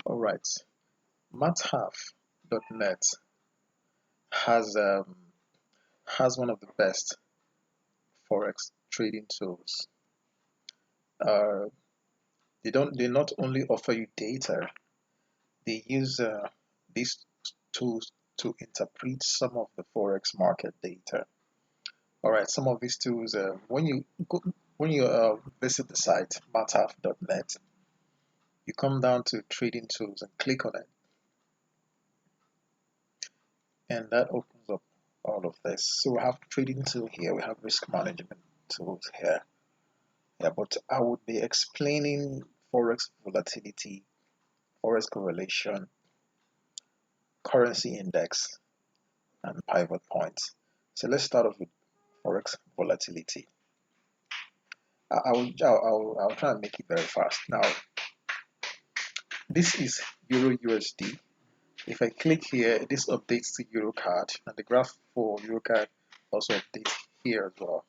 All right, mathhalf.net has has one of the best forex trading tools. Uh, they not only offer you data, they use these tools to interpret some of the forex market data. All right, some of these tools, when you visit the site mathhalf.net, you come down to trading tools and click on it, and that opens up all of this. So we have trading tool here, we have risk management tools here. Yeah, but I would be explaining forex volatility, forex correlation, currency index, and pivot points. So let's start off with forex volatility. I'll try and make it very fast. Now, this is Euro USD. If I click here, this updates to Euro card, and the graph for Euro card also updates here as well.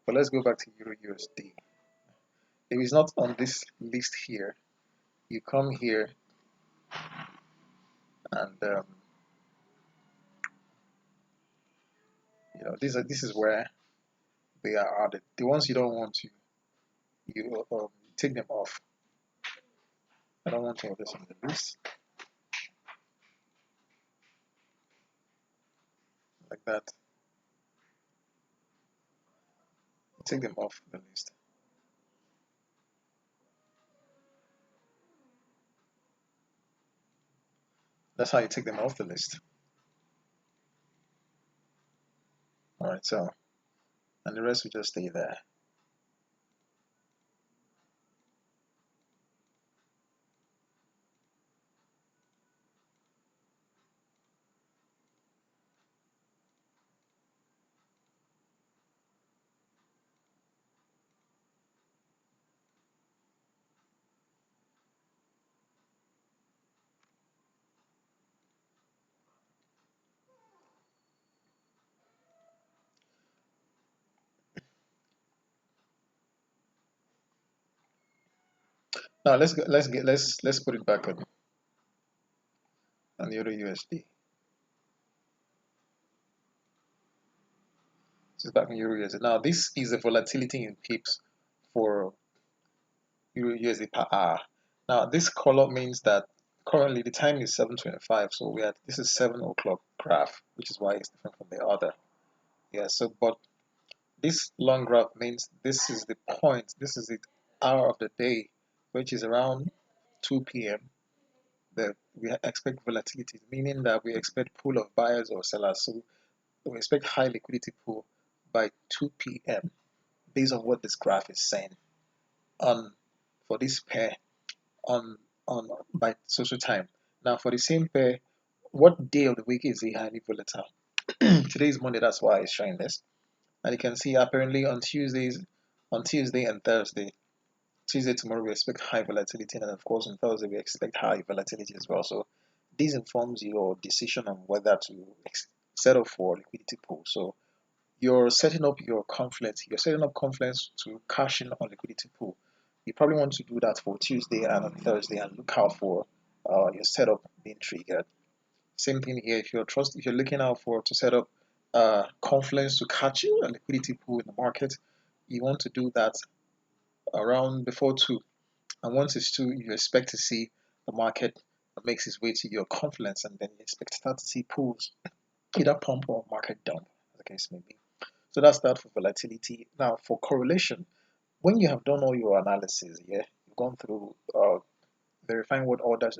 But let's go back to Euro USD. If it's not on this list here, you come here and this is where they are added. The ones you don't want to, you take them off. I don't want any of this on the list, like that. Take them off the list. That's how you take them off the list. All right, so and the rest will just stay there. Now let's put it back on Euro USD. This is back in Euro USD. Now this is the volatility in pips for Euro USD per hour. Now this color means that currently the time is 7:25, so this is 7 o'clock graph, which is why it's different from the other. Yeah, so but this long graph means this is the point, this is the hour of the day, which is around 2 p.m. that we expect volatility, meaning that we expect pool of buyers or sellers. So we expect high liquidity pool by 2 p.m. based on what this graph is saying on for this pair on by social time. Now for the same pair, what day of the week is it highly volatile? Today is Monday, that's why it's showing this. And you can see apparently on Tuesday and Thursday. Tuesday tomorrow we expect high volatility, and of course on Thursday we expect high volatility as well. So this informs your decision on whether to set up for liquidity pool. So you're setting up confidence to cash in on liquidity pool. You probably want to do that for Tuesday and on Thursday and look out for your setup being triggered. Same thing here. If you're looking out for to set up confidence to catch a liquidity pool in the market, you want to do that around before 2. And once it's 2, you expect to see the market makes its way to your confidence, and then you expect to start to see pools either pump or market dump, as the case may be. So that's that for volatility. Now for correlation, when you have done all your analysis, yeah, you've gone through verifying what other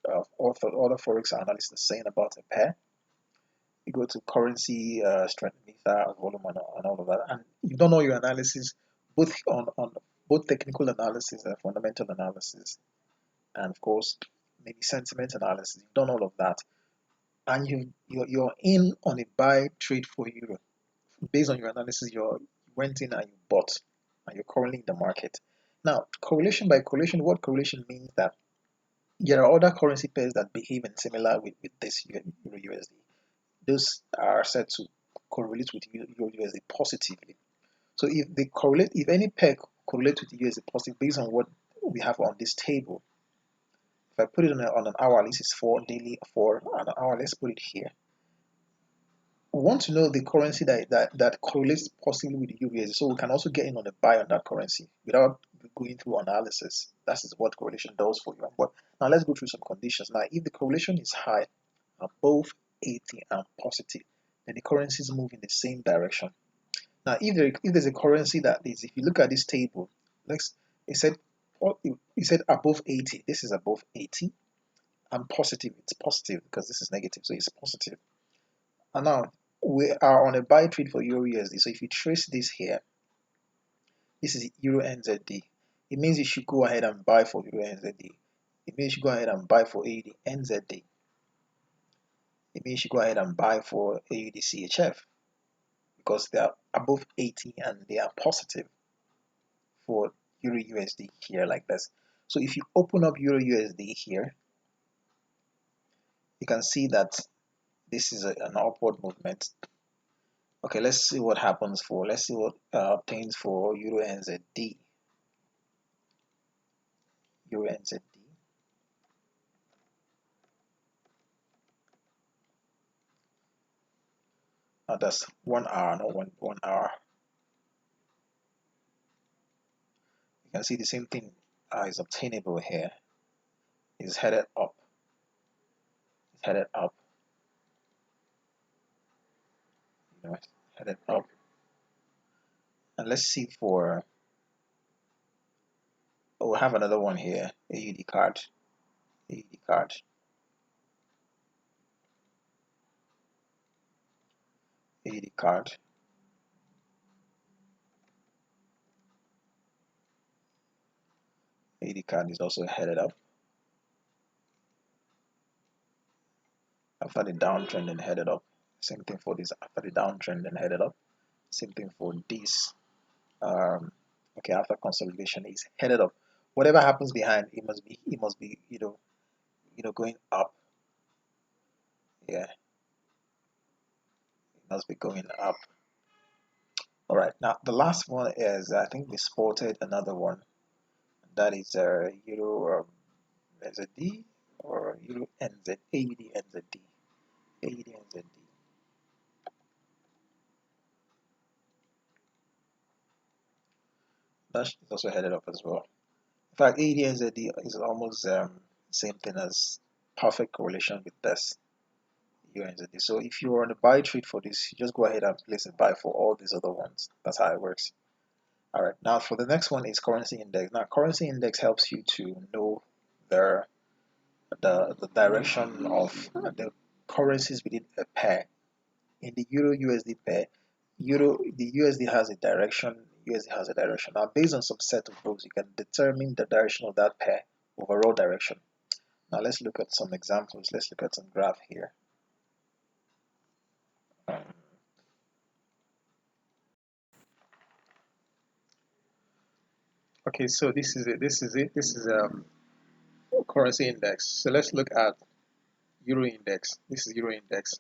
forex analysts are saying about a pair. You go to currency, strength meter, volume, and all of that, and you've done all your analysis, both on both technical analysis and fundamental analysis, and of course maybe sentiment analysis. You've done all of that, and you're in on a buy trade for euro. Based on your analysis, you went in and you bought, and you're currently in the market. Now, correlation by correlation, what correlation means that there are other currency pairs that behave in similar with this Euro USD. Those are said to correlate with Euro USD positively. So if any pair correlates with the USD positive based on what we have on this table, If I put it on an hourly, this is 4, daily 4, an hour. Let's put it here. We want to know the currency that correlates positively with the USD, so we can also get in on a buy on that currency without going through analysis. That is what correlation does for you. But now let's go through some conditions. Now, if the correlation is high, above 80 and positive, then the currencies move in the same direction. Now, if there's a currency that is, if you look at this table, next it said above 80. This is above 80 and positive. It's positive because this is negative, so it's positive. And now we are on a buy trade for Euro USD. So if you trace this here, this is Euro NZD. It means you should go ahead and buy for Euro NZD. It means you should go ahead and buy for AUD NZD. It means you should go ahead and buy for AUD CHF because they are above 80 and they are positive for Euro USD here like this. So if you open up Euro USD here, you can see that this is an upward movement. Okay, let's see what happens for, let's see what obtains for Euro NZD. Euro NZD. Now that's 1 hour, not 1 hour. You can see the same thing is obtainable here. It's headed up. It's headed up. You know, it's headed up. And let's see for, oh, we have another one here. AUD card. AUD card. AUD card. AUD card is also headed up. After the downtrend and headed up. Same thing for this. After the downtrend and headed up. Same thing for this. Okay, after consolidation is headed up. Whatever happens behind, it must be going up. Yeah, it must be going up. All right, now the last one is, I think we spotted another one. That is Euro NZD or Euro NZ AUD NZD. AUD NZD. That is also headed up as well. In fact, AUD NZD is almost same thing as perfect correlation with this UNZD. So if you're on a buy trade for this, you just go ahead and place a buy for all these other ones. That's how it works. All right, now for the next one is currency index. Now currency index helps you to know the the direction of the currencies within a pair. In the Euro USD pair, the USD has a direction, USD has a direction. Now based on some set of rules, you can determine the direction of that pair, overall direction. Now let's look at some examples. Let's look at some graph here. Um, okay, so this is it. This is it. This is currency index. So let's look at Euro index. This is Euro index.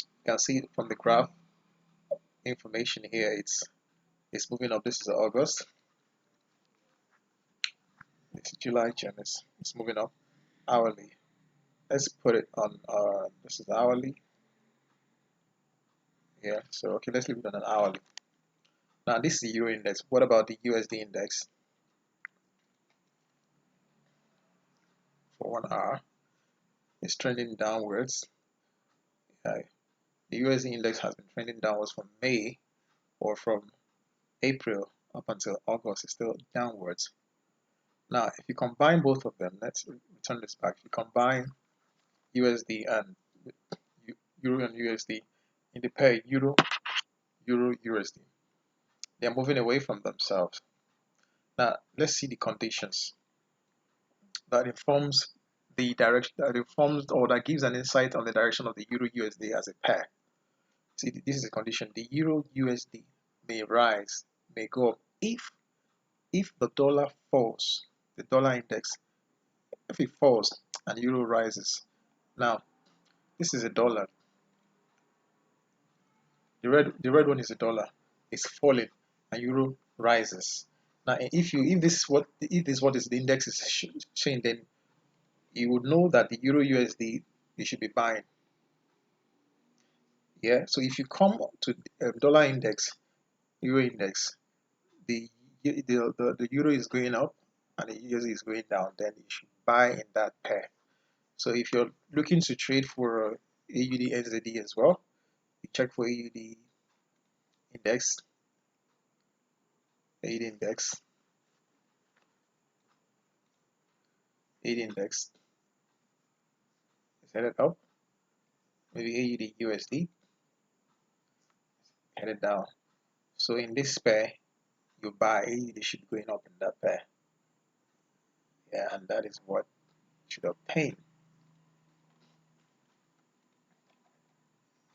You can see from the graph information here. It's moving up. This is August. It's July, June. It's moving up hourly. Let's put it on. This is hourly. Yeah. So okay, let's leave it on an hourly. Now this is the Euro index. What about the USD index for 1 hour? It's trending downwards. The USD index has been trending downwards from May or from April up until August. It's still downwards. Now, if you combine both of them, let's return this back. If you combine USD and Euro and USD in the pair Euro USD, they are moving away from themselves. Now, let's see the conditions that informs the direction, that informs or that gives an insight on the direction of the Euro USD as a pair. See, this is a condition. The Euro USD may rise, may go up if the dollar falls, the dollar index, if it falls and euro rises. Now, this is a dollar. The red one is a dollar. It's falling and euro rises. Now, if this is what is the index is showing, then you would know that the Euro USD, you should be buying. Yeah, so if you come to dollar index, Euro index, the Euro is going up and the USD is going down, then you should buy in that pair. So if you're looking to trade for AUD NZD as well, you check for index, AUD index, AUD index is headed up, maybe AUD USD headed down. So in this pair, you buy AUD should be going up in that pair. Yeah, and that is what you should obtain.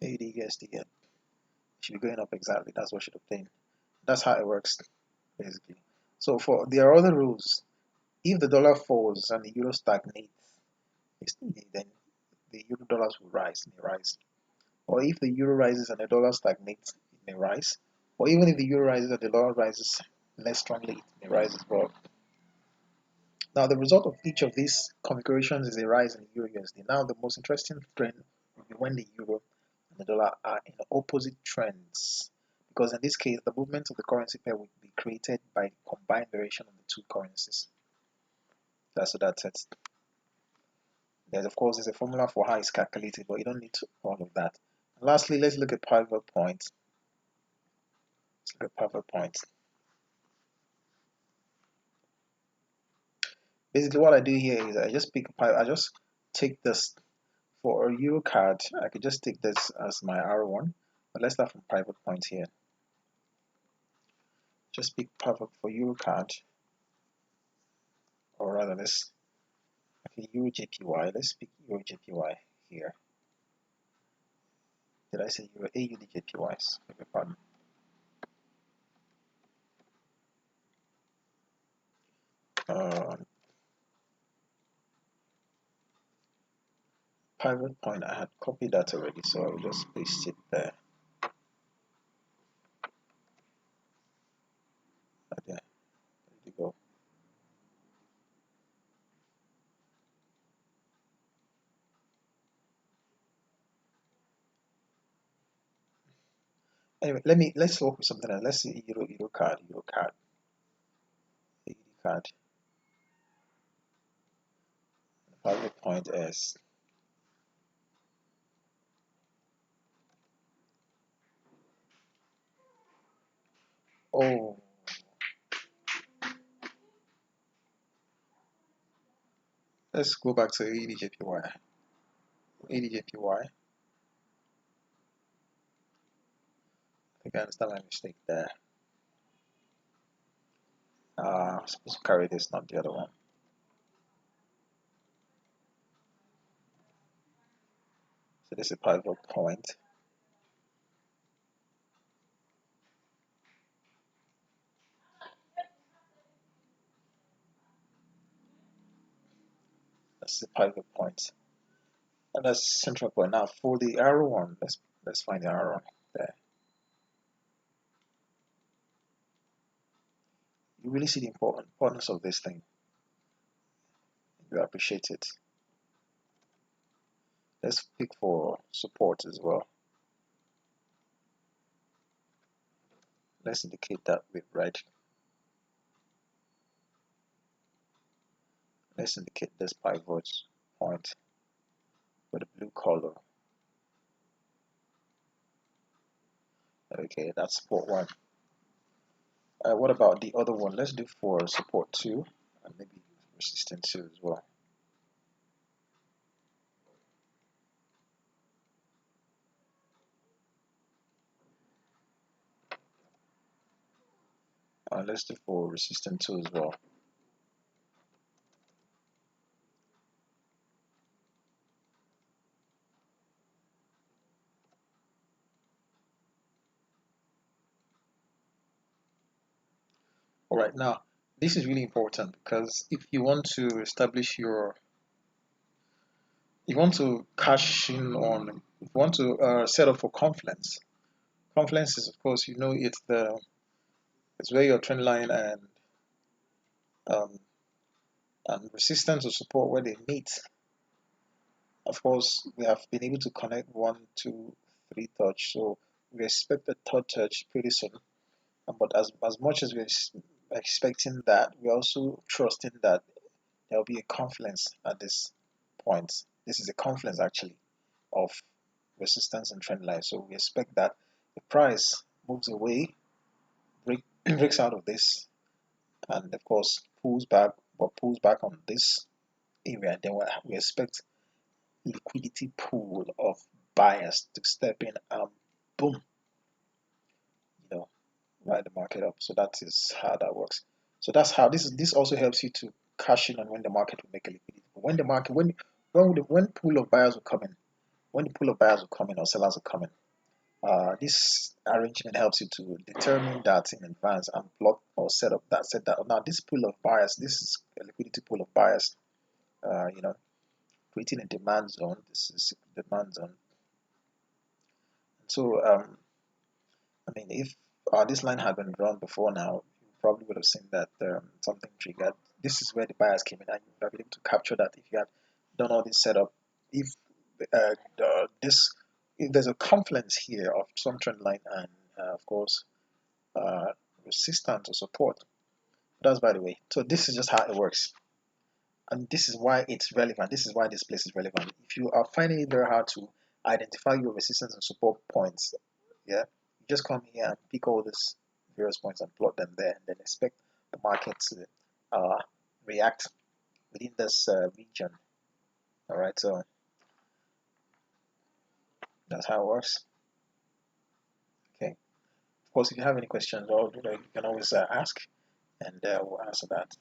AUD USD should be going up exactly. That's what you should obtain. That's how it works basically. So there are other rules. If the dollar falls and the euro stagnates, then the euro dollars will rise, may rise. Or if the euro rises and the dollar stagnates, it may rise. Or even if the euro rises and the dollar rises less strongly, it may rise as well. Now, the result of each of these configurations is a rise in the euro USD. Now, the most interesting trend will be when the euro and the dollar are in opposite trends. Because in this case, the movement of the currency pair will be created by the combined variation of the two currencies. That's it. Of course, there's a formula for how it's calculated, but you don't need all of that. And lastly, let's look at pivot points. Basically, what I do here is I just take this for a euro card. I could just take this as my R1, but let's start from pivot point here. Just pick pivot for euro card, or rather, euro JPY. Let's pick euro JPY here. Did I say euro AUD JPYs? Beg your pardon. Pivot point, I had copied that already, so I'll just paste it there. Okay, there you go. Anyway, let's work with something else. Let's see euro card, AUD card. The pivot point is oh. Let's go back to AUD JPY. AUD JPY. I think I understand my mistake there. I'm supposed to carry this, not the other one. So this is a pivot point. That's the pivot point. And that's central point. Now for the arrow one, let's find the arrow one there. You really see the importance of this thing. You appreciate it. Let's pick for support as well. Let's indicate that with red. Let's indicate this pivot point with a blue color. Okay, that's support one. What about the other one? Let's do for support 2 and maybe resistance 2 as well. Let's do for resistance 2 as well. All right, now this is really important because if you want to establish you want to cash in on, if you want to set up for confluence. Confluence is, of course, it's where your trend line um, and resistance or support where they meet. Of course, we have been able to connect 1, 2, 3 touch, so we expect a third touch pretty soon. But as much as we're expecting that, we're also trusting that there will be a confluence at this point. This is a confluence actually of resistance and trend line. So we expect that the price moves away, breaks out of this, and of course pulls back, but pulls back on this area. Then we expect liquidity pool of buyers to step in and boom, you know, ride the market up. So that is how that works. So that's how this also helps you to cash in on when the market will make a liquidity. But when the market when pool of buyers will come in, when the pool of buyers will come in or sellers will come in, this arrangement helps you to determine that in advance and block or set that. Now this pool of buyers, this is a liquidity pool of buyers. You know, creating a demand zone. This is a demand zone. So I mean, if this line had been drawn before now, you probably would have seen that something triggered. This is where the buyers came in, and you would have been able to capture that if you had done all this setup. If this, if there's a confluence here of some trend line and of course uh, resistance or support. That's by the way. So this is just how it works, and this is why it's relevant. This is why this place is relevant. If you are finding it very hard to identify your resistance and support points, yeah, you just come here and pick all these various points and plot them there, and then expect the market to react within this region. All right, so that's how it works. Okay. Of course, if you have any questions, or you can always ask, and we'll answer that.